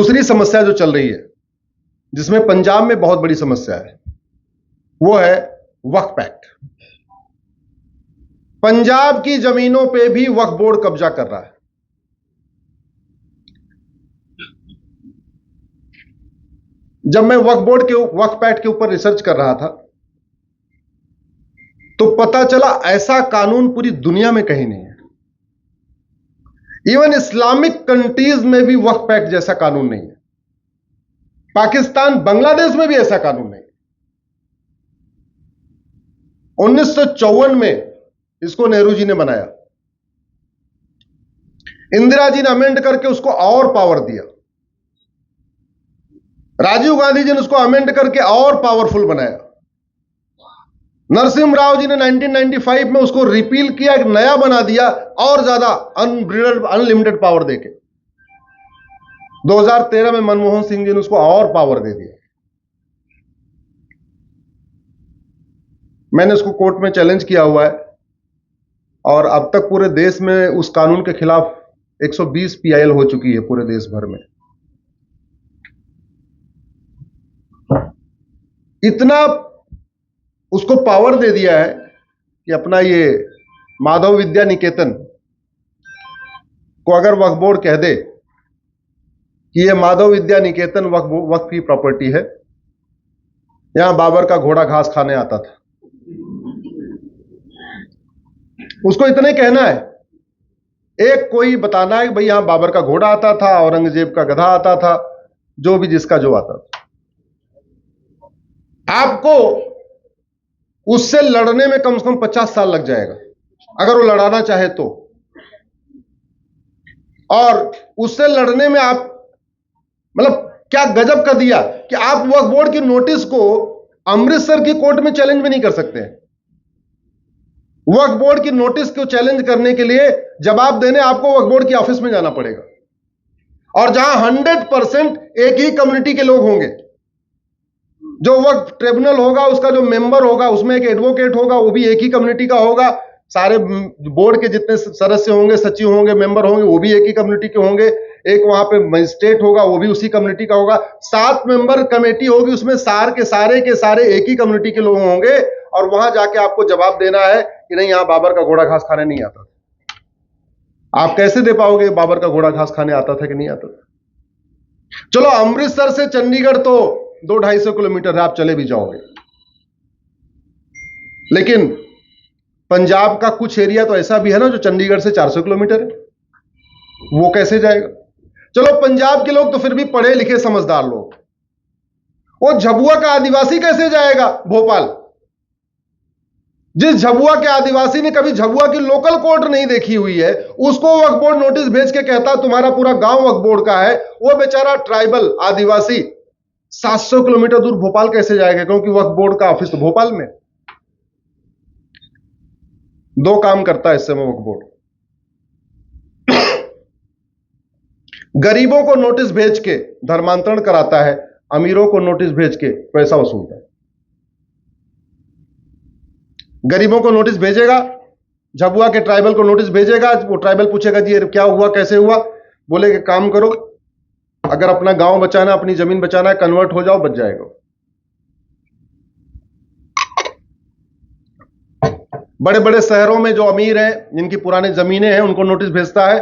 दूसरी समस्या जो चल रही है, जिसमें पंजाब में बहुत बड़ी समस्या है, वो है वक्फ एक्ट। पंजाब की जमीनों पे भी वक्फ बोर्ड कब्जा कर रहा है। जब मैं वक्फ एक्ट के ऊपर रिसर्च कर रहा था तो पता चला ऐसा कानून पूरी दुनिया में कहीं नहीं है। इवन इस्लामिक कंट्रीज में भी वक्फ एक्ट जैसा कानून नहीं है। पाकिस्तान, बांग्लादेश में भी ऐसा कानून नहीं है। 1954 में इसको नेहरू जी ने बनाया। इंदिरा जी ने अमेंड करके उसको और पावर दिया। राजीव गांधी जी ने उसको अमेंड करके और पावरफुल बनाया। नरसिम्हा राव जी ने 1995 में उसको रिपील किया, एक नया बना दिया और ज्यादा अनलिमिटेड पावर देके। 2013 में मनमोहन सिंह जी ने उसको और पावर दे दिया। मैंने उसको कोर्ट में चैलेंज किया हुआ है और अब तक पूरे देश में उस कानून के खिलाफ 120 पीआईएल हो चुकी है पूरे देश भर में। इतना उसको पावर दे दिया है कि अपना ये माधव विद्या निकेतन को अगर वक्फ बोर्ड कह दे कि ये माधव विद्या निकेतन वक्फ की प्रॉपर्टी है, यहां बाबर का घोड़ा घास खाने आता था, उसको इतना ही कहना है, एक कोई बताना है कि भाई यहां बाबर का घोड़ा आता था, औरंगजेब का गधा आता था, जो भी जिसका जो आता था। आपको उससे लड़ने में कम से कम 50 साल लग जाएगा अगर वो लड़ाना चाहे तो। और उससे लड़ने में आप मतलब क्या गजब कर दिया कि आप वक्फ बोर्ड की नोटिस को अमृतसर की कोर्ट में चैलेंज भी नहीं कर सकते। वक्फ बोर्ड की नोटिस को चैलेंज करने के लिए जवाब देने आपको वक्फ बोर्ड की ऑफिस में जाना पड़ेगा, और जहां 100% एक ही कम्युनिटी के लोग होंगे। जो वक्फ ट्रिब्यूनल होगा उसका जो मेंबर होगा उसमें एक एडवोकेट होगा, वो भी एक ही कम्युनिटी का होगा। सारे बोर्ड के जितने सदस्य होंगे, सचिव होंगे, मेंबर होंगे, वो भी एक ही कम्युनिटी के होंगे। एक वहां पे मजिस्ट्रेट होगा, वो भी उसी कम्युनिटी का होगा। 7 मेंबर कमेटी होगी, उसमें के सारे एक ही कम्युनिटी के लोग होंगे, और वहां जाके आपको जवाब देना है कि नहीं, यहां बाबर का घोड़ा घास खाने नहीं आता था। आप कैसे दे पाओगे बाबर का घोड़ा घास खाने आता था कि नहीं आता था? चलो, अमृतसर से चंडीगढ़ तो 200-250 किलोमीटर है, आप चले भी जाओगे, लेकिन पंजाब का कुछ एरिया तो ऐसा भी है ना जो चंडीगढ़ से 400 किलोमीटर है, वो कैसे जाएगा? चलो, पंजाब के लोग तो फिर भी पढ़े लिखे समझदार लोग, वो झबुआ का आदिवासी कैसे जाएगा भोपाल? जिस झबुआ के आदिवासी ने कभी झबुआ की लोकल कोर्ट नहीं देखी हुई है, उसको वक्फ बोर्ड नोटिस भेज के कहता तुम्हारा पूरा गांव वक्फ बोर्ड का है, वो बेचारा ट्राइबल आदिवासी 700 किलोमीटर दूर भोपाल कैसे जाएगा? क्योंकि वक्फ बोर्ड का ऑफिस तो भोपाल में। 2 काम करता है इस समय वक्फ बोर्ड। गरीबों को नोटिस भेज के धर्मांतरण कराता है, अमीरों को नोटिस भेज के पैसा वसूलता है। गरीबों को नोटिस भेजेगा, झबुआ के ट्राइबल को नोटिस भेजेगा, वो ट्राइबल पूछेगा जी क्या हुआ, कैसे हुआ? बोले कि काम करो, अगर अपना गांव बचाना, अपनी जमीन बचाना है, कन्वर्ट हो जाओ, बच जाएगा। बड़े बड़े शहरों में जो अमीर हैं, जिनकी पुरानी जमीनें हैं, उनको नोटिस भेजता है,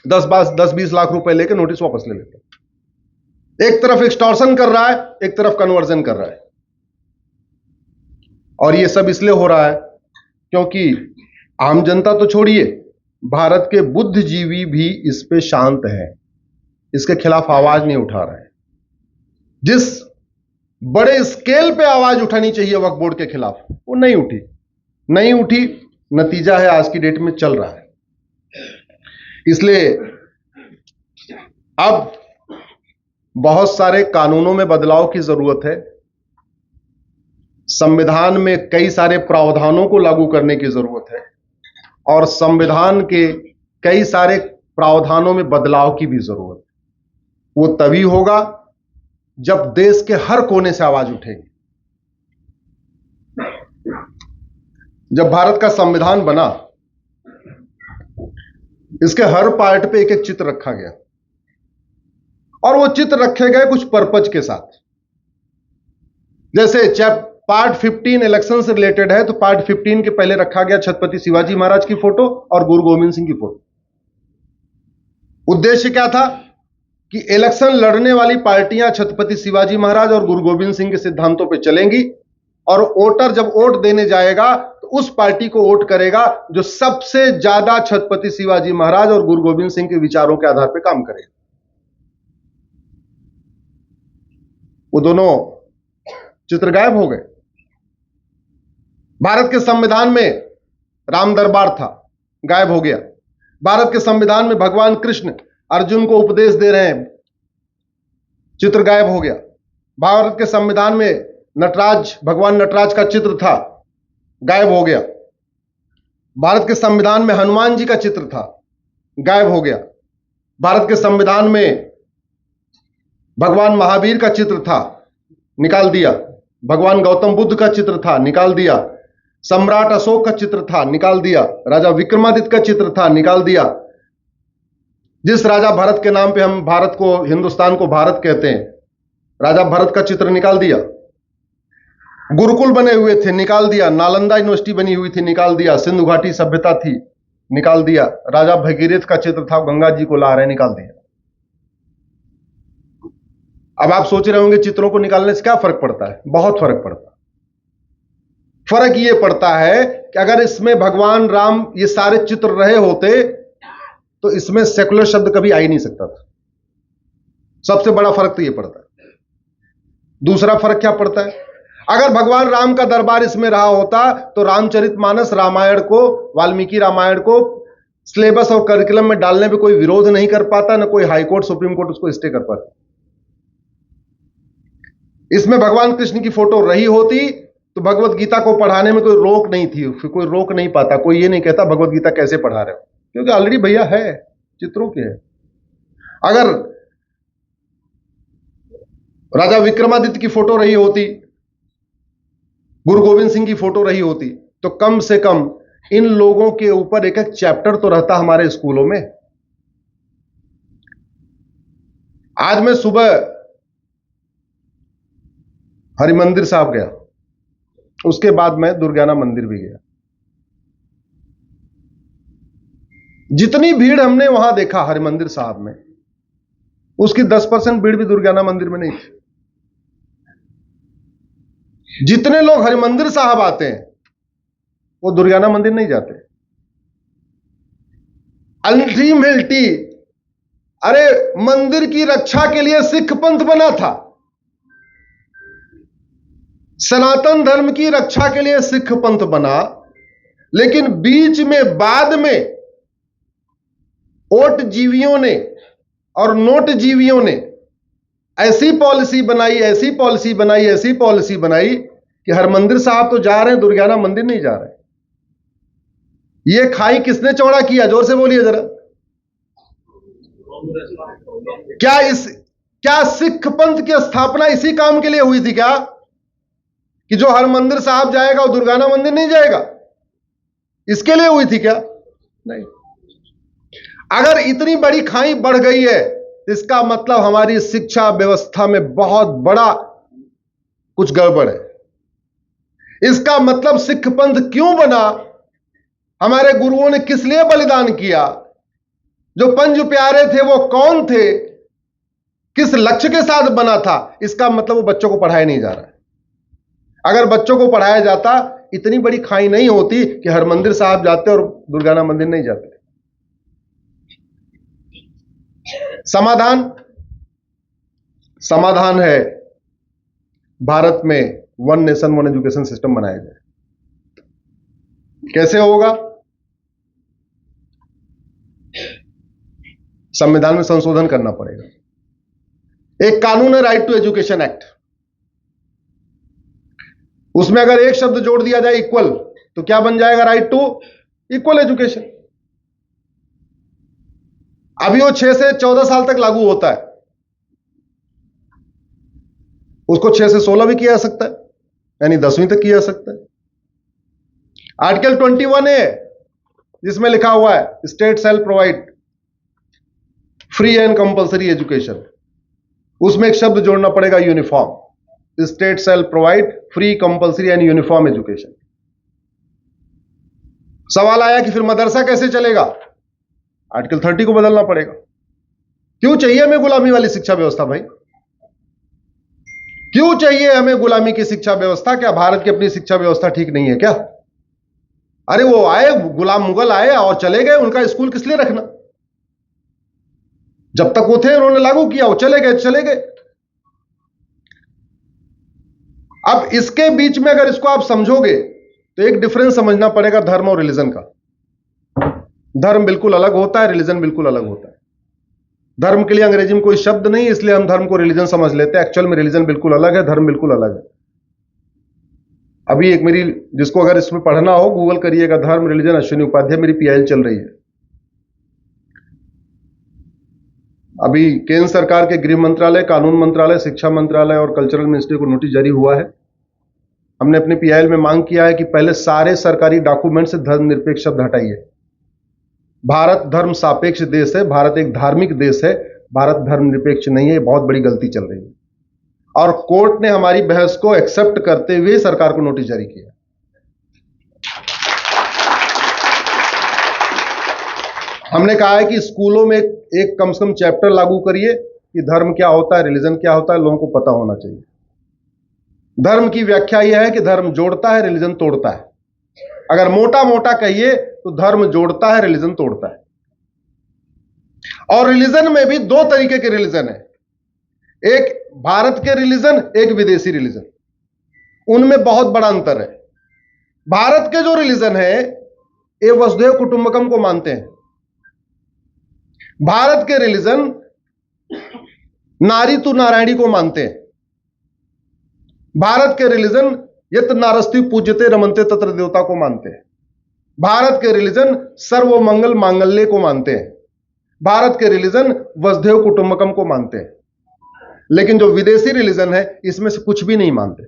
10-20 लाख रुपए लेके नोटिस वापस ले लेता है। एक तरफ एक्सटॉर्शन कर रहा है, एक तरफ कन्वर्जन कर रहा है। और ये सब इसलिए हो रहा है क्योंकि आम जनता तो छोड़िए, भारत के बुद्धिजीवी भी इस पे शांत है, इसके खिलाफ आवाज नहीं उठा रहे हैं। जिस बड़े स्केल पे आवाज उठानी चाहिए वक्फ बोर्ड के खिलाफ, वो नहीं उठी। नतीजा है आज की डेट में चल रहा है। इसलिए अब बहुत सारे कानूनों में बदलाव की जरूरत है। संविधान में कई सारे प्रावधानों को लागू करने की जरूरत है, और संविधान के कई सारे प्रावधानों में बदलाव की भी जरूरत है। वो तभी होगा जब देश के हर कोने से आवाज उठेगी। जब भारत का संविधान बना, इसके हर पार्ट पे एक एक चित्र रखा गया, और वो चित्र रखे गए कुछ पर्पज के साथ। जैसे पार्ट 15 इलेक्शन से रिलेटेड है, तो पार्ट 15 के पहले रखा गया छत्रपति शिवाजी महाराज की फोटो और गुरु गोविंद सिंह की फोटो। उद्देश्य क्या था कि इलेक्शन लड़ने वाली पार्टियां छत्रपति शिवाजी महाराज और गुरु गोविंद सिंह के सिद्धांतों पे चलेंगी, और वोटर जब वोट देने जाएगा तो उस पार्टी को वोट करेगा जो सबसे ज्यादा छत्रपति शिवाजी महाराज और गुरु गोविंद सिंह के विचारों के आधार पर काम करेगा। वो दोनों चित्र गायब हो गए। भारत के संविधान में राम दरबार था, गायब हो गया। भारत के संविधान में भगवान कृष्ण अर्जुन को उपदेश दे रहे हैं, चित्र गायब हो गया। भारत के संविधान में नटराज, भगवान नटराज का चित्र था, गायब हो गया। भारत के संविधान में हनुमान जी का चित्र था, गायब हो गया। भारत के संविधान में भगवान महावीर का चित्र था, निकाल दिया। भगवान गौतम बुद्ध का चित्र था, निकाल दिया। सम्राट अशोक का चित्र था, निकाल दिया। राजा विक्रमादित्य का चित्र था, निकाल दिया। जिस राजा भरत के नाम पे हम भारत को, हिंदुस्तान को भारत कहते हैं, राजा भरत का चित्र निकाल दिया। गुरुकुल बने हुए थे, निकाल दिया। नालंदा यूनिवर्सिटी बनी हुई थी, निकाल दिया। सिंधु घाटी सभ्यता थी, निकाल दिया। राजा भगीरथ का चित्र था, गंगा जी को ला रहे, निकाल दिया। अब आप सोच रहे होंगे चित्रों को निकालने से क्या फर्क पड़ता है? बहुत फर्क पड़ता है। फर्क यह पड़ता है कि अगर इसमें भगवान राम ये सारे चित्र रहे होते तो इसमें सेकुलर शब्द कभी आ ही नहीं सकता था। सबसे बड़ा फर्क तो यह पड़ता है। दूसरा फर्क क्या पड़ता है? अगर भगवान राम का दरबार इसमें रहा होता तो रामचरितमानस रामायण को, वाल्मीकि रामायण को सिलेबस और करिकुलम में डालने पे कोई विरोध नहीं कर पाता, ना कोई हाईकोर्ट सुप्रीम कोर्ट उसको स्टे कर पाता। इसमें भगवान कृष्ण की फोटो रही होती तो भगवत गीता को पढ़ाने में कोई रोक नहीं थी, कोई रोक नहीं पाता। कोई ये नहीं कहता भगवत गीता कैसे पढ़ा रहे हो, क्योंकि ऑलरेडी भैया है, चित्रों के है। अगर राजा विक्रमादित्य की फोटो रही होती, गुरु गोविंद सिंह की फोटो रही होती, तो कम से कम इन लोगों के ऊपर एक एक चैप्टर तो रहता हमारे स्कूलों में। आज मैं सुबह हरिमंदिर साहब गया, उसके बाद मैं दुर्गाना मंदिर भी गया। जितनी भीड़ हमने वहां देखा हरिमंदिर साहब में, उसकी 10% भीड़ भी दुर्गाना मंदिर में नहीं थी। जितने लोग हरिमंदिर साहब आते हैं वो दुर्गाना मंदिर नहीं जाते। अल्टीमेटली, अरे मंदिर की रक्षा के लिए सिख पंथ बना था, सनातन धर्म की रक्षा के लिए सिख पंथ बना, लेकिन बीच में बाद में ओट जीवियों ने और नोट जीवियों ने ऐसी पॉलिसी बनाई, ऐसी पॉलिसी बनाई, ऐसी पॉलिसी बनाई कि हरमंदिर साहब तो जा रहे हैं, दुर्गाना मंदिर नहीं जा रहे। ये खाई किसने चौड़ा किया? जोर से बोलिए जरा। क्या सिख पंथ की स्थापना इसी काम के लिए हुई थी क्या, कि जो हरमंदिर साहब जाएगा वो दुर्गाना मंदिर नहीं जाएगा? इसके लिए हुई थी क्या? नहीं। अगर इतनी बड़ी खाई बढ़ गई है तो इसका मतलब हमारी शिक्षा व्यवस्था में बहुत बड़ा कुछ गड़बड़ है। इसका मतलब सिख पंथ क्यों बना, हमारे गुरुओं ने किस लिए बलिदान किया, जो पंज प्यारे थे वो कौन थे, किस लक्ष्य के साथ बना था, इसका मतलब वो बच्चों को पढ़ाया नहीं जा रहा है। अगर बच्चों को पढ़ाया जाता, इतनी बड़ी खाई नहीं होती कि हरमंदिर साहब जाते और दुर्गाना मंदिर नहीं जाते। समाधान है भारत में one nation one education system बनाया जाए। कैसे होगा? संविधान में संशोधन करना पड़ेगा। एक कानून है राइट टू एजुकेशन एक्ट, उसमें अगर एक शब्द जोड़ दिया जाए इक्वल, तो क्या बन जाएगा? Right to equal education. अभी वो 6 से 14 साल तक लागू होता है, उसको 6 से 16 भी किया जा सकता है, यानी 10वीं तक किया जा सकता है। आर्टिकल 21A जिसमें लिखा हुआ है state shall provide free and compulsory education, उसमें एक शब्द जोड़ना पड़ेगा, uniform. State shall provide free compulsory and uniform education. सवाल आया कि फिर मदरसा कैसे चलेगा? आर्टिकल 30 को बदलना पड़ेगा। क्यों चाहिए हमें गुलामी वाली शिक्षा व्यवस्था भाई? क्यों चाहिए हमें गुलामी की शिक्षा व्यवस्था? क्या भारत की अपनी शिक्षा व्यवस्था ठीक नहीं है क्या? अरे वो आए, गुलाम मुगल आए और चले गए, उनका स्कूल किस लिए रखना? जब तक वो थे उन्होंने लागू किया, वो चले गए चले गए। अब इसके बीच में अगर इसको आप समझोगे तो एक डिफरेंस समझना पड़ेगा धर्म और रिलीजन का। धर्म बिल्कुल अलग होता है, रिलीजन बिल्कुल अलग होता है। धर्म के लिए अंग्रेजी में कोई शब्द नहीं, इसलिए हम धर्म को रिलीजन समझ लेते हैं। एक्चुअल में रिलीजन बिल्कुल अलग है, धर्म बिल्कुल अलग है। अभी एक मेरी, जिसको अगर इसमें पढ़ना हो गूगल करिएगा, धर्म रिलीजन अश्विनी उपाध्याय, मेरी पीआईएल चल रही है। अभी केंद्र सरकार के गृह मंत्रालय, कानून मंत्रालय, शिक्षा मंत्रालय और कल्चरल मिनिस्ट्री को नोटिस जारी हुआ है। हमने अपने पीआईएल में मांग किया है कि पहले सारे सरकारी डॉक्यूमेंट से धर्मनिरपेक्ष शब्द हटाइए। भारत धर्म सापेक्ष देश है, भारत एक धार्मिक देश है, भारत धर्मनिरपेक्ष नहीं है। बहुत बड़ी गलती चल रही है और कोर्ट ने हमारी बहस को एक्सेप्ट करते हुए सरकार को नोटिस जारी किया। हमने कहा है कि स्कूलों में एक कम से कम चैप्टर लागू करिए कि धर्म क्या होता है, रिलीजन क्या होता है, लोगों को पता होना चाहिए। धर्म की व्याख्या यह है कि धर्म जोड़ता है, रिलीजन तोड़ता है। अगर मोटा मोटा कहिए तो धर्म जोड़ता है, रिलीजन तोड़ता है। और रिलीजन में भी दो तरीके के रिलीजन है, एक भारत के रिलीजन, एक विदेशी रिलीजन। उनमें बहुत बड़ा अंतर है। भारत के जो रिलीजन है ये वसुधैव कुटुंबकम को मानते हैं। भारत के रिलीजन नारी तु नारायणी को मानते हैं। भारत के रिलीजन यत नारस्ति पूज्यते रमन्ते तत्र देवता को मानते हैं। भारत के रिलीजन सर्वमंगल मांगल्य को मानते हैं। भारत के रिलीजन वसुधैव कुटुंबकम को मानते हैं। लेकिन जो विदेशी रिलीजन है इसमें से कुछ भी नहीं मानते।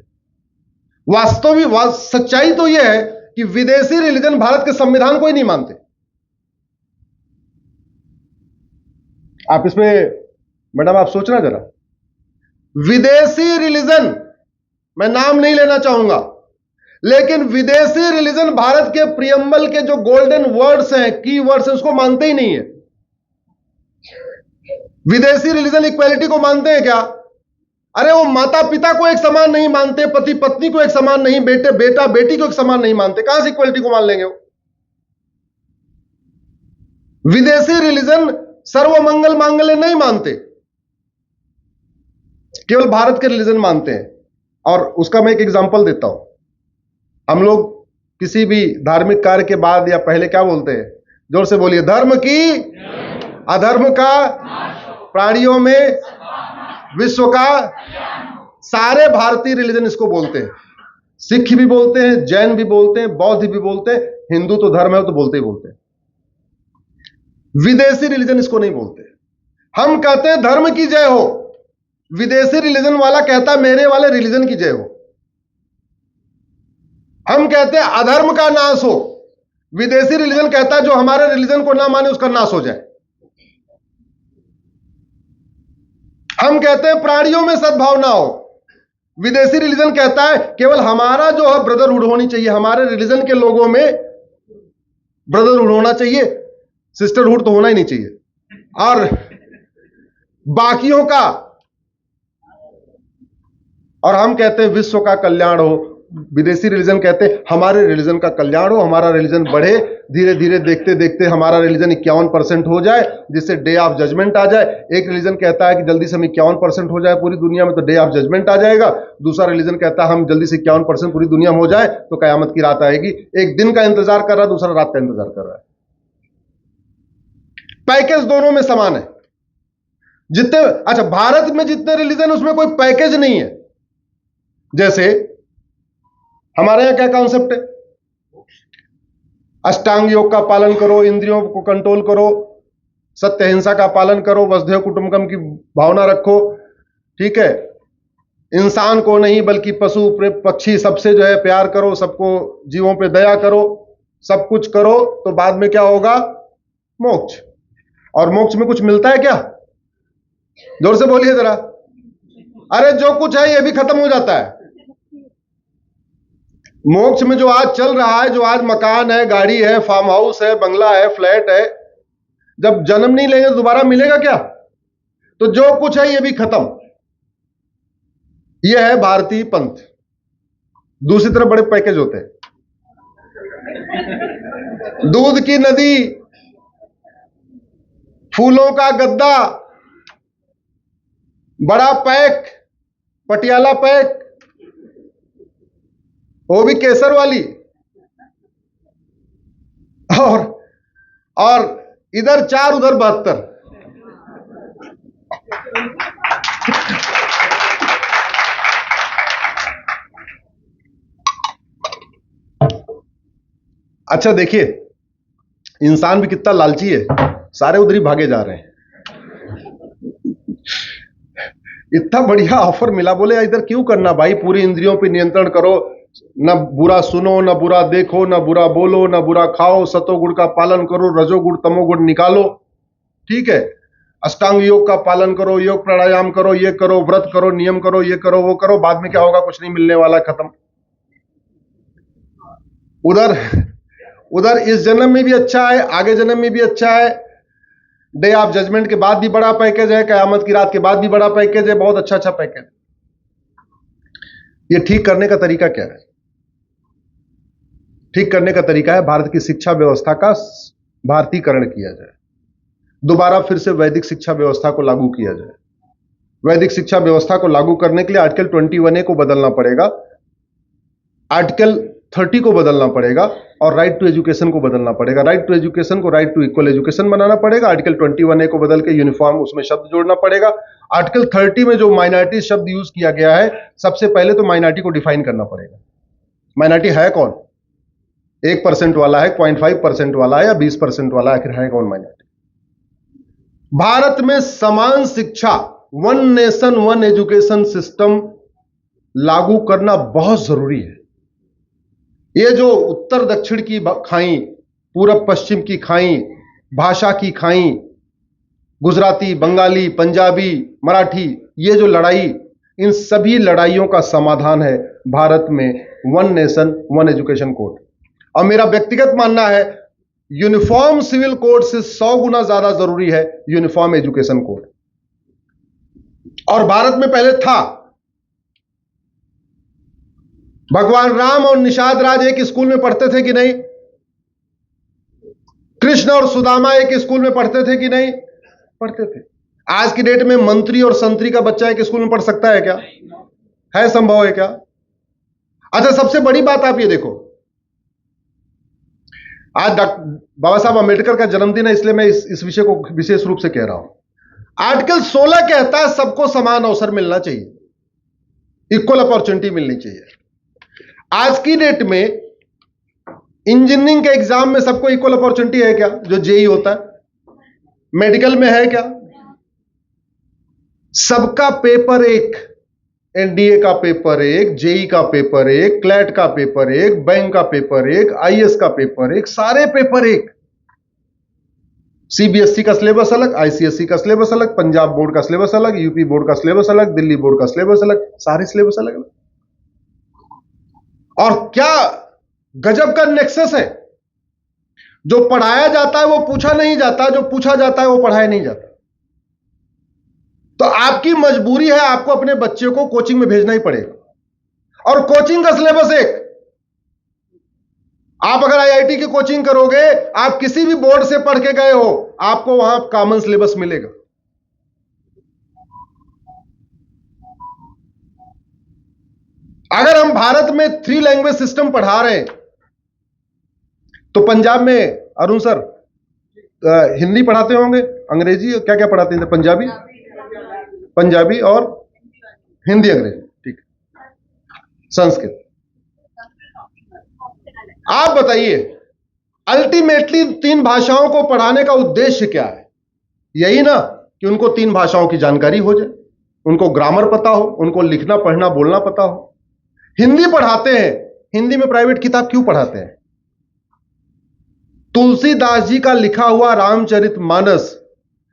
वास्तविक सच्चाई तो यह है कि विदेशी रिलीजन भारत के संविधान को ही नहीं मानते। आप इसमें मैडम आप सोचना जरा, विदेशी रिलीजन, मैं नाम नहीं लेना चाहूंगा, लेकिन विदेशी रिलीजन भारत के प्रियम्बल के जो गोल्डन वर्ड्स हैं, की वर्ड्स हैं, उसको मानते ही नहीं है। विदेशी रिलीजन इक्वालिटी को मानते हैं क्या? अरे वो माता पिता को एक समान नहीं मानते, पति पत्नी को एक समान नहीं, बेटा बेटी को एक समान नहीं मानते, कहां से इक्वालिटी को मान लेंगे वो? विदेशी रिलीजन सर्वमंगल मांगल्य नहीं मानते, केवल भारत के रिलीजन मानते हैं। और उसका मैं एक एग्जांपल देता हूं। हम लोग किसी भी धार्मिक कार्य के बाद या पहले क्या बोलते हैं? जोर से बोलिए, धर्म की अधर्म का प्राणियों में विश्व का। सारे भारतीय रिलीजन इसको बोलते हैं। सिख भी बोलते हैं, जैन भी बोलते हैं, बौद्ध भी बोलते हैं, हिंदू तो धर्म है तो बोलते ही बोलते हैं। विदेशी रिलीजन इसको नहीं बोलते। हम कहते हैं धर्म की जय हो, विदेशी रिलीजन वाला कहता है मेरे वाले रिलीजन की जय हो। हम कहते हैं अधर्म का नाश हो, विदेशी रिलीजन कहता है जो हमारे रिलीजन को ना माने उसका नाश हो जाए। हम कहते हैं प्राणियों में सद्भावना हो, विदेशी रिलीजन कहता है केवल हमारा जो है ब्रदरहुड होनी चाहिए, हमारे रिलीजन के लोगों में ब्रदरहुड होना चाहिए, सिस्टरहुड तो होना ही नहीं चाहिए। और बाकियों का, और हम कहते हैं विश्व का कल्याण हो, विदेशी रिलीजन कहते हैं हमारे रिलीजन का कल्याण हो, हमारा रिलीजन बढ़े, धीरे धीरे देखते देखते हमारा रिलीजन 51% हो जाए, जिससे डे ऑफ जजमेंट आ जाए। एक रिलीजन कहता है कि जल्दी से हम 51% हो जाए पूरी दुनिया में तो डे ऑफ जजमेंट आ जाएगा। दूसरा रिलीजन कहता है हम जल्दी से 51% पूरी दुनिया में हो जाए तो कयामत की रात आएगी। एक दिन का इंतजार कर रहा है, दूसरा रात का इंतजार कर रहा है। पैकेज दोनों में समान है। जितने, अच्छा भारत में जितने रिलीजन उसमें कोई पैकेज नहीं है। जैसे हमारे यहां क्या कॉन्सेप्ट है? अष्टांग योग का पालन करो, इंद्रियों को कंट्रोल करो, सत्य अहिंसा का पालन करो, वसुधैव कुटुंबकम की भावना रखो, ठीक है। इंसान को नहीं बल्कि पशु पक्षी सबसे जो है प्यार करो, सबको जीवों पे दया करो, सब कुछ करो, तो बाद में क्या होगा? मोक्ष। और मोक्ष में कुछ मिलता है क्या? जोर से बोलिए जरा। अरे जो कुछ है ये भी खत्म हो जाता है। मोक्ष में जो आज चल रहा है, जो आज मकान है, गाड़ी है, फार्म हाउस है, बंगला है, फ्लैट है, जब जन्म नहीं लेंगे तो दोबारा मिलेगा क्या? तो जो कुछ है ये भी खत्म। ये है भारतीय पंथ। दूसरी तरफ बड़े पैकेज होते हैं, दूध की नदी, फूलों का गद्दा, बड़ा पैक, पटियाला पैक, वो भी केसर वाली, और इधर 4 उधर 72। अच्छा देखिए, इंसान भी कितना लालची है, सारे उधर ही भागे जा रहे हैं। इतना बढ़िया ऑफर मिला, बोले इधर क्यों करना भाई, पूरी इंद्रियों पे नियंत्रण करो, न बुरा सुनो, न बुरा देखो, न बुरा बोलो, न बुरा खाओ, सतोगुण का पालन करो, रजोगुण तमोगुण निकालो, ठीक है, अष्टांग योग का पालन करो, योग प्राणायाम करो, ये करो, व्रत करो, नियम करो, ये करो, वो करो, बाद में क्या होगा, कुछ नहीं मिलने वाला, खत्म। उधर इस जन्म में भी अच्छा है, आगे जन्म में भी अच्छा है, डे ऑफ जजमेंट के बाद भी बड़ा पैकेज है, कयामत की रात के बाद भी बड़ा पैकेज है, बहुत अच्छा पैकेज। ये ठीक करने का तरीका क्या है? ठीक करने का तरीका है भारत की शिक्षा व्यवस्था का भारतीयकरण किया जाए, दोबारा फिर से वैदिक शिक्षा व्यवस्था को लागू किया जाए। वैदिक शिक्षा व्यवस्था को लागू करने के लिए आर्टिकल 21A को बदलना पड़ेगा, आर्टिकल 30 को बदलना पड़ेगा, और राइट टू एजुकेशन को बदलना पड़ेगा। राइट टू एजुकेशन को राइट टू इक्वल एजुकेशन बनाना पड़ेगा। आर्टिकल 21A को बदल के यूनिफॉर्म उसमें शब्द जोड़ना पड़ेगा। आर्टिकल 30 में जो माइनॉरिटी शब्द यूज किया गया है, सबसे पहले तो माइनॉरिटी को डिफाइन करना पड़ेगा। माइनॉरिटी है कौन? 1% वाला है, 0.5% वाला है, या 20% वाला, आखिर है कौन माइनॉरिटी? भारत में समान शिक्षा, one nation one education system लागू करना बहुत जरूरी है। ये जो उत्तर दक्षिण की खाई, पूरब पश्चिम की खाई, भाषा की खाई, गुजराती, बंगाली, पंजाबी, मराठी, ये जो लड़ाई, इन सभी लड़ाइयों का समाधान है भारत में one nation one education code. और मेरा व्यक्तिगत मानना है यूनिफॉर्म सिविल कोड से 100 गुना ज्यादा जरूरी है यूनिफॉर्म एजुकेशन कोड। और भारत में पहले था। भगवान राम और निषाद राज एक स्कूल में पढ़ते थे कि नहीं? कृष्ण और सुदामा एक स्कूल में पढ़ते थे कि नहीं? पढ़ते थे। आज की डेट में मंत्री और संतरी का बच्चा एक स्कूल में पढ़ सकता है क्या? है संभव है क्या? अच्छा, सबसे बड़ी बात आप ये देखो, आज बाबा साहब अंबेडकर का जन्मदिन है, इसलिए मैं इस विषय को विशेष रूप से कह रहा हूं। आर्टिकल 16 कहता है सबको समान अवसर मिलना चाहिए, इक्वल अपॉर्चुनिटी मिलनी चाहिए। आज की डेट में इंजीनियरिंग के एग्जाम में सबको इक्वल अपॉर्चुनिटी है क्या? जो जेई होता है, मेडिकल में है क्या? सबका पेपर एक, एनडीए का पेपर एक, जेई का पेपर एक, क्लैट का पेपर एक, बैंक का पेपर एक, आईएएस का पेपर एक, सारे पेपर एक। सीबीएसई का सिलेबस अलग, आईसीएसई का सिलेबस अलग, पंजाब बोर्ड का सिलेबस अलग, यूपी बोर्ड का सिलेबस अलग, दिल्ली बोर्ड का सिलेबस अलग, सारे सिलेबस अलग अलग। और क्या गजब का नेक्सस है, जो पढ़ाया जाता है वो पूछा नहीं जाता, जो पूछा जाता है वो पढ़ाया नहीं जाता। तो आपकी मजबूरी है, आपको अपने बच्चे को कोचिंग में भेजना ही पड़ेगा। और कोचिंग का सिलेबस एक। आप अगर आईआईटी की कोचिंग करोगे, आप किसी भी बोर्ड से पढ़ के गए हो, आपको वहां कॉमन सिलेबस मिलेगा। अगर हम भारत में 3 लैंग्वेज सिस्टम पढ़ा रहे हैं, तो पंजाब में अरुण सर हिंदी पढ़ाते होंगे, अंग्रेजी, क्या क्या पढ़ाते हैं? पंजाबी और हिंदी, अंग्रेजी, ठीक, संस्कृत। आप बताइए, अल्टीमेटली 3 भाषाओं को पढ़ाने का उद्देश्य क्या है? यही ना कि उनको 3 भाषाओं की जानकारी हो जाए, उनको ग्रामर पता हो, उनको लिखना पढ़ना बोलना पता हो। हिंदी पढ़ाते हैं, हिंदी में प्राइवेट किताब क्यों पढ़ाते हैं? तुलसीदास जी का लिखा हुआ रामचरितमानस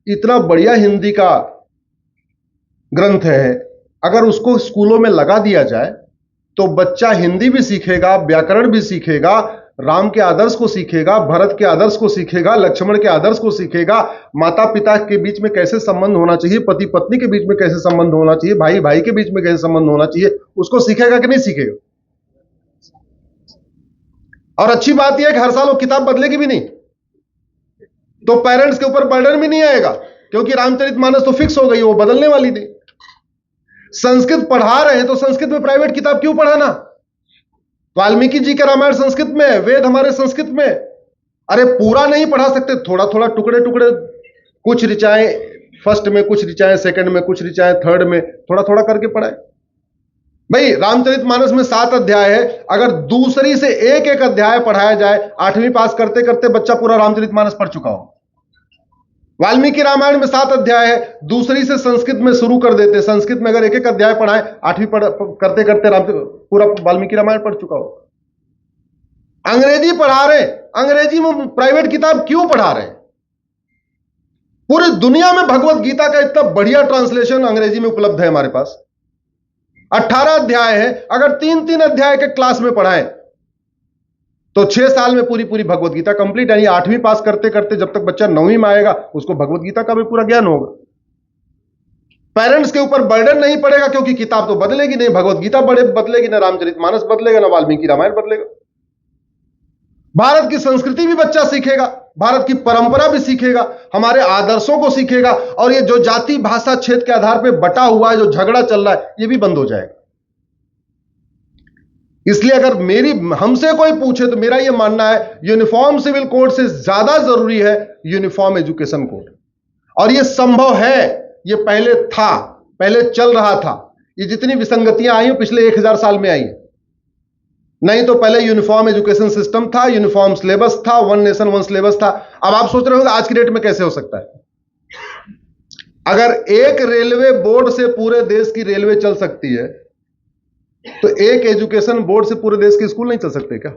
इतना बढ़िया हिंदी का ग्रंथ है, अगर उसको स्कूलों में लगा दिया जाए तो बच्चा हिंदी भी सीखेगा, व्याकरण भी सीखेगा, राम के आदर्श को सीखेगा, भरत के आदर्श को सीखेगा, लक्ष्मण के आदर्श को सीखेगा, माता पिता के बीच में कैसे संबंध होना चाहिए, पति पत्नी के बीच में कैसे संबंध होना चाहिए, भाई भाई के बीच में कैसे संबंध होना चाहिए, उसको सीखेगा कि नहीं सीखेगा। और अच्छी बात यह है कि हर साल वो किताब बदलेगी भी नहीं, तो पेरेंट्स के ऊपर बर्डन भी नहीं आएगा, क्योंकि रामचरितमानस तो फिक्स हो गई, वो बदलने वाली नहीं। संस्कृत पढ़ा रहे हैं तो संस्कृत में प्राइवेट किताब क्यों पढ़ाना? वाल्मीकि जी का रामायण संस्कृत में है, वेद हमारे संस्कृत में। अरे पूरा नहीं पढ़ा सकते, थोड़ा थोड़ा टुकड़े टुकड़े, कुछ ऋचाएं फर्स्ट में, कुछ ऋचाएं सेकंड में, कुछ ऋचाएं थर्ड में, थोड़ा थोड़ा करके पढ़ाए। भाई रामचरितमानस में 7 अध्याय है, अगर दूसरी से एक एक अध्याय पढ़ाया जाए, 8वीं पास करते करते बच्चा पूरा रामचरितमानस पढ़ चुका हो। वाल्मीकि रामायण में 7 अध्याय है, दूसरी से संस्कृत में शुरू कर देते, संस्कृत में अगर एक एक अध्याय पढ़ाए, 8वीं करते करते पूरा वाल्मीकि रामायण पढ़ चुका हो। अंग्रेजी पढ़ा रहे, अंग्रेजी में प्राइवेट किताब क्यों पढ़ा रहे? पूरी दुनिया में भगवत गीता का इतना बढ़िया ट्रांसलेशन अंग्रेजी में उपलब्ध है हमारे पास। 18 अध्याय है, अगर 3-3 अध्याय के क्लास में पढ़ाएं तो 6 साल में पूरी पूरी भगवत गीता कंप्लीट। यानी 8वीं पास करते करते जब तक बच्चा 9वीं में आएगा, उसको भगवत गीता का भी पूरा ज्ञान होगा। पेरेंट्स के ऊपर बर्डन नहीं पड़ेगा, क्योंकि किताब तो बदलेगी नहीं, भगवत गीता बदलेगी ना, रामचरितमानस बदलेगा ना, वाल्मीकि रामायण बदलेगा। भारत की संस्कृति भी बच्चा सीखेगा, भारत की परंपरा भी सीखेगा, हमारे आदर्शों को सीखेगा, और ये जो जाति भाषा क्षेत्र के आधार पर बटा हुआ है, जो झगड़ा चल रहा है, ये भी बंद हो जाएगा। इसलिए अगर हमसे कोई पूछे तो मेरा यह मानना है, यूनिफॉर्म सिविल कोड से ज्यादा जरूरी है यूनिफॉर्म एजुकेशन कोड। और यह संभव है, यह पहले था, पहले चल रहा था। ये जितनी विसंगतियां आई पिछले 1000 साल में आई, नहीं तो पहले यूनिफॉर्म एजुकेशन सिस्टम था, यूनिफॉर्म सिलेबस था, वन नेशन वन सिलेबस था। अब आप सोच रहे होंगे आज की डेट में कैसे हो सकता है? अगर एक रेलवे बोर्ड से पूरे देश की रेलवे चल सकती है, तो एक एजुकेशन बोर्ड से पूरे देश के स्कूल नहीं चल सकते क्या?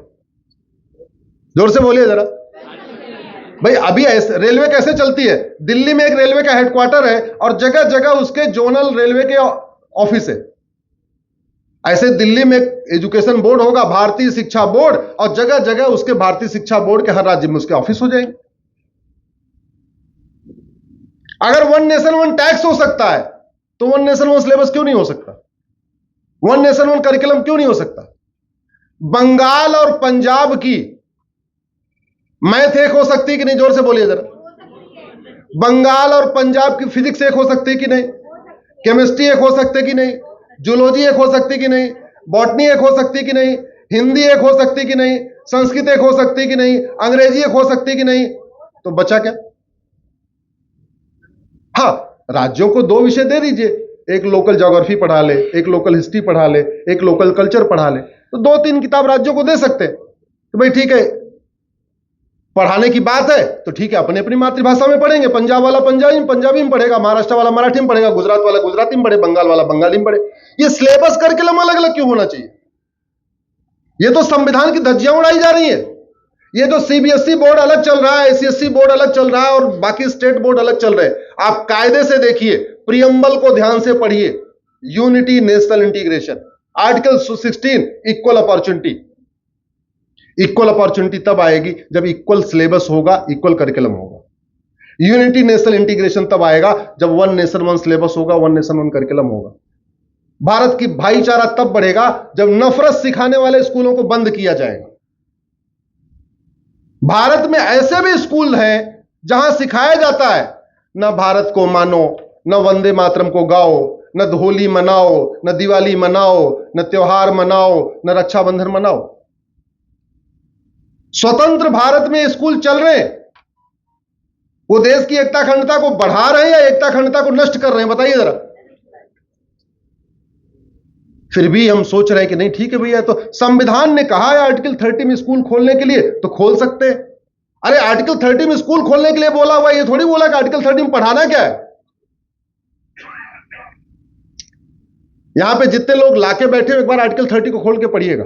जोर से बोलिए जरा भाई। अभी ऐसे रेलवे कैसे चलती है? दिल्ली में एक रेलवे का हेडक्वार्टर है और जगह जगह उसके जोनल रेलवे के ऑफिस है। ऐसे दिल्ली में एक एजुकेशन बोर्ड होगा, भारतीय शिक्षा बोर्ड, और जगह जगह उसके भारतीय शिक्षा बोर्ड के हर राज्य में उसके ऑफिस हो जाएंगे। अगर वन नेशन वन टैक्स हो सकता है, तो वन नेशन वन सिलेबस क्यों नहीं हो सकता? वन नेशन वन करिकुलम क्यों नहीं हो सकता? बंगाल और पंजाब की मैथ एक हो सकती है कि नहीं? जोर से बोलिए जरा। बंगाल और पंजाब की फिजिक्स एक हो सकती है कि नहीं? केमिस्ट्री एक हो सकती है कि नहीं? जूलॉजी एक हो सकती है कि नहीं? बॉटनी एक हो सकती है कि नहीं? हिंदी एक हो सकती है कि नहीं? संस्कृत एक हो सकती है कि नहीं? अंग्रेजी एक हो सकती है कि नहीं? तो बचा क्या? हाँ, राज्यों को 2 विषय दे दीजिए, एक लोकल ज्योग्राफी पढ़ा ले, एक लोकल हिस्ट्री पढ़ा ले, एक लोकल कल्चर पढ़ा ले, तो 2-3 किताब राज्यों को दे सकते हैं। तो भाई ठीक है, पढ़ाने की बात है तो ठीक है, अपने अपनी मातृभाषा में पढ़ेंगे। पंजाब वाला पंजाबी में पढ़ेगा, महाराष्ट्र वाला मराठी में पढ़ेगा, गुजरात वाला गुजराती में पढ़े, बंगाल वाला बंगाली में पढ़े। ये सिलेबस करिकुलम अलग अलग क्यों होना चाहिए? ये तो संविधान की धज्जियां उड़ाई जा रही है। ये तो सीबीएसई बोर्ड अलग चल रहा है, आईसीएसई बोर्ड अलग चल रहा है, और बाकी स्टेट बोर्ड अलग चल रहे हैं। आप कायदे से देखिए, प्रियम्बल को ध्यान से पढ़िए। Unity national integration, article 16 equal opportunity. Equal opportunity तब आएगी जब इक्वल सिलेबस होगा, इक्वल करिकुलम होगा। यूनिटी नेशनल इंटीग्रेशन तब आएगा जब वन नेशन वन सिलेबस होगा, वन नेशन वन करिकुलम होगा। भारत की भाईचारा तब बढ़ेगा जब नफरत सिखाने वाले स्कूलों को बंद किया जाएगा। भारत में ऐसे भी स्कूल हैं जहां सिखाया जाता है, न भारत को मानो, न वंदे मातरम को गाओ, न होली मनाओ, न दिवाली मनाओ, न त्योहार मनाओ, न रक्षाबंधन मनाओ। स्वतंत्र भारत में स्कूल चल रहे हैं, वो देश की एकता अखंडता को बढ़ा रहे हैं या एकता अखंडता को नष्ट कर रहे हैं? बताइए जरा। फिर भी हम सोच रहे हैं कि नहीं ठीक है भैया, तो संविधान ने कहा है आर्टिकल 30 में स्कूल खोलने के लिए, तो खोल सकते हैं। अरे आर्टिकल 30 में स्कूल खोलने के लिए बोला हुआ, ये थोड़ी बोला कि आर्टिकल 30 में पढ़ाना क्या है। यहां पे जितने लोग लाके बैठे हो, एक बार आर्टिकल 30 को खोल के पढ़िएगा।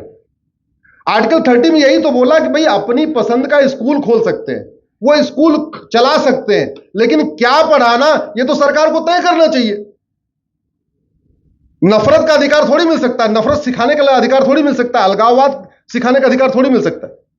आर्टिकल 30 में यही तो बोला कि भाई अपनी पसंद का स्कूल खोल सकते हैं, वो स्कूल चला सकते हैं, लेकिन क्या पढ़ाना ये तो सरकार को तय करना चाहिए। नफरत का अधिकार थोड़ी मिल सकता है, नफरत सिखाने का अधिकार थोड़ी मिल सकता है, अलगाववाद सिखाने का अधिकार थोड़ी मिल सकता है।